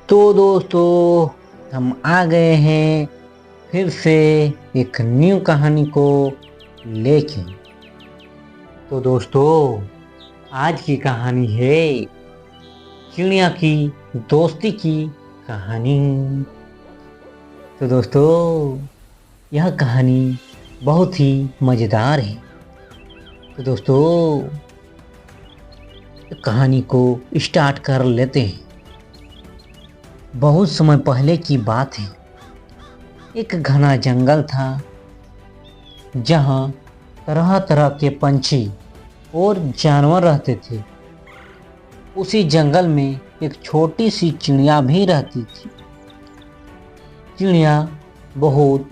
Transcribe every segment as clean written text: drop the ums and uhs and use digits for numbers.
तो दोस्तों, हम आ गए हैं फिर से एक न्यू कहानी को लेके। तो दोस्तों, आज की कहानी है चिड़िया की दोस्ती की कहानी। तो दोस्तों, यह कहानी बहुत ही मजेदार है। तो दोस्तों, कहानी को स्टार्ट कर लेते हैं। बहुत समय पहले की बात है। एक घना जंगल था जहाँ तरह तरह के पंछी और जानवर रहते थे। उसी जंगल में एक छोटी सी चिड़िया भी रहती थी। चिड़िया बहुत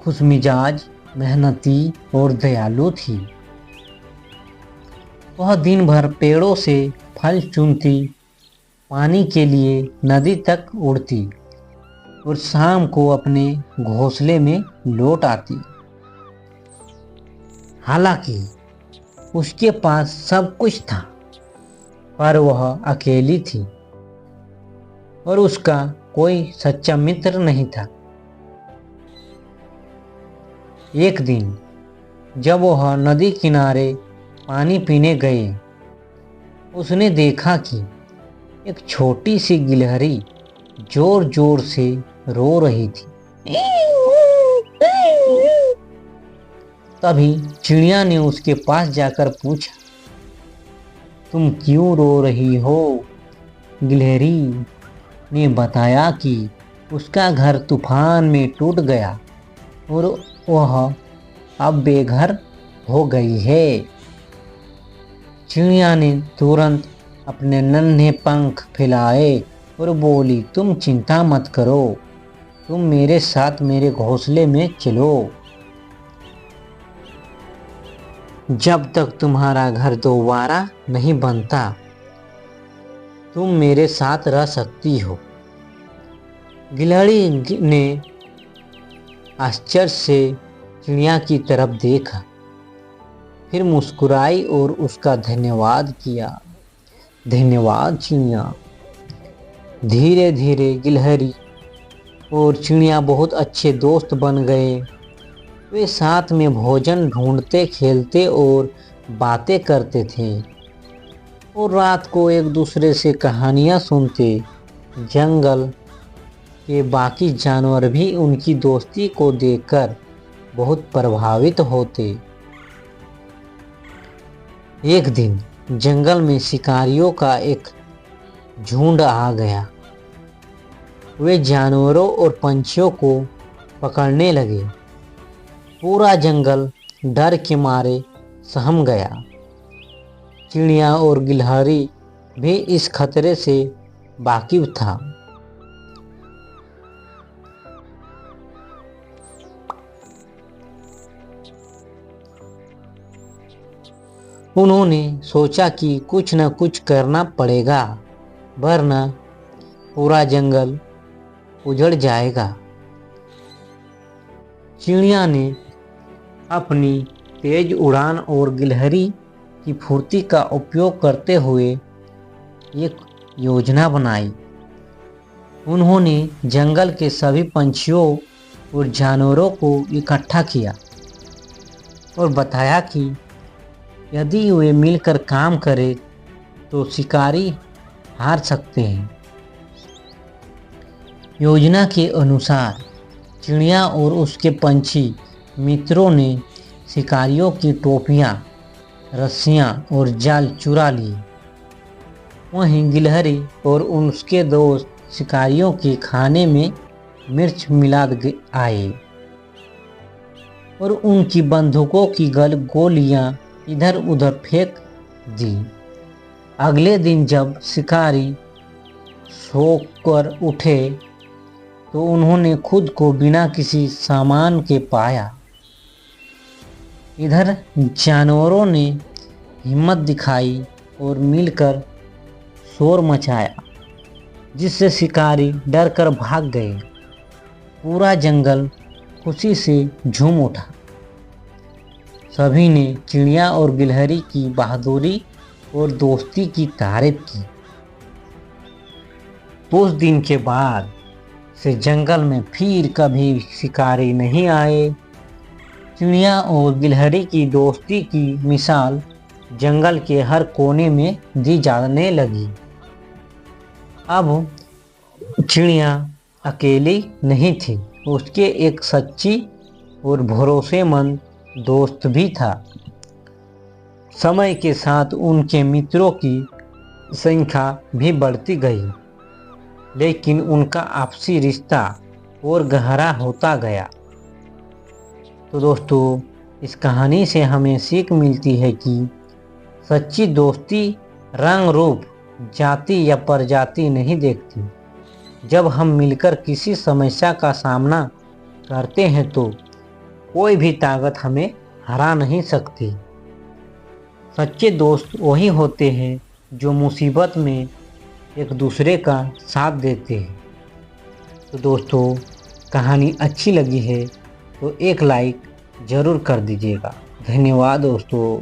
खुशमिजाज, मेहनती और दयालु थी। वह दिन भर पेड़ों से फल चुनती, पानी के लिए नदी तक उड़ती और शाम को अपने घोंसले में लौट आती। हालांकि उसके पास सब कुछ था, पर वह अकेली थी और उसका कोई सच्चा मित्र नहीं था। एक दिन जब वह नदी किनारे पानी पीने गए, उसने देखा कि एक छोटी सी गिलहरी जोर जोर से रो रही थी। तभी चिड़िया ने उसके पास जाकर पूछा, तुम क्यों रो रही हो? गिलहरी ने बताया कि उसका घर तूफान में टूट गया और वह अब बेघर हो गई है। चिड़िया ने तुरंत अपने नन्हे पंख फैलाए और बोली, तुम चिंता मत करो, तुम मेरे साथ मेरे घोंसले में चलो। जब तक तुम्हारा घर दोबारा नहीं बनता, तुम मेरे साथ रह सकती हो। गिलहरी ने आश्चर्य से चिड़िया की तरफ देखा, फिर मुस्कुराई और उसका धन्यवाद किया। धन्यवाद चिड़िया। धीरे धीरे गिलहरी और चिड़िया बहुत अच्छे दोस्त बन गए। वे साथ में भोजन ढूंढते, खेलते और बातें करते थे और रात को एक दूसरे से कहानियाँ सुनते। जंगल के बाकी जानवर भी उनकी दोस्ती को देखकर बहुत प्रभावित होते। एक दिन जंगल में शिकारियों का एक झुंड आ गया। वे जानवरों और पंछियों को पकड़ने लगे। पूरा जंगल डर के मारे सहम गया। चिड़िया और गिलहरी भी इस खतरे से वाकिफ था। उन्होंने सोचा कि कुछ न कुछ करना पड़ेगा, वरना पूरा जंगल उजड़ जाएगा। चिड़िया ने अपनी तेज उड़ान और गिलहरी की फुर्ती का उपयोग करते हुए एक योजना बनाई। उन्होंने जंगल के सभी पंछियों और जानवरों को इकट्ठा किया और बताया कि यदि वे मिलकर काम करें तो शिकारी हार सकते हैं। योजना के अनुसार चिड़िया और उसके पंछी मित्रों ने शिकारियों की टोपियाँ, रस्सियाँ और जाल चुरा लिए। वहीं गिलहरी और उसके दोस्त शिकारियों के खाने में मिर्च मिला आए और उनकी बंदूकों की गोलियां इधर उधर फेंक दी। अगले दिन जब शिकारी सोकर उठे तो उन्होंने खुद को बिना किसी सामान के पाया। इधर जानवरों ने हिम्मत दिखाई और मिलकर शोर मचाया, जिससे शिकारी डर कर भाग गए। पूरा जंगल खुशी से झूम उठा। सभी ने चिड़िया और गिलहरी की बहादुरी और दोस्ती की तारीफ की। उस दिन के बाद से जंगल में फिर कभी शिकारी नहीं आए। चिड़िया और गिलहरी की दोस्ती की मिसाल जंगल के हर कोने में दी जाने लगी। अब चिड़िया अकेली नहीं थी, उसके एक सच्ची और भरोसेमंद दोस्त भी था। समय के साथ उनके मित्रों की संख्या भी बढ़ती गई, लेकिन उनका आपसी रिश्ता और गहरा होता गया। तो दोस्तों, इस कहानी से हमें सीख मिलती है कि सच्ची दोस्ती रंग, रूप, जाति या प्रजाति नहीं देखती। जब हम मिलकर किसी समस्या का सामना करते हैं तो कोई भी ताकत हमें हरा नहीं सकती। सच्चे दोस्त वही होते हैं जो मुसीबत में एक दूसरे का साथ देते हैं। तो दोस्तों, कहानी अच्छी लगी है तो एक लाइक ज़रूर कर दीजिएगा। धन्यवाद दोस्तों।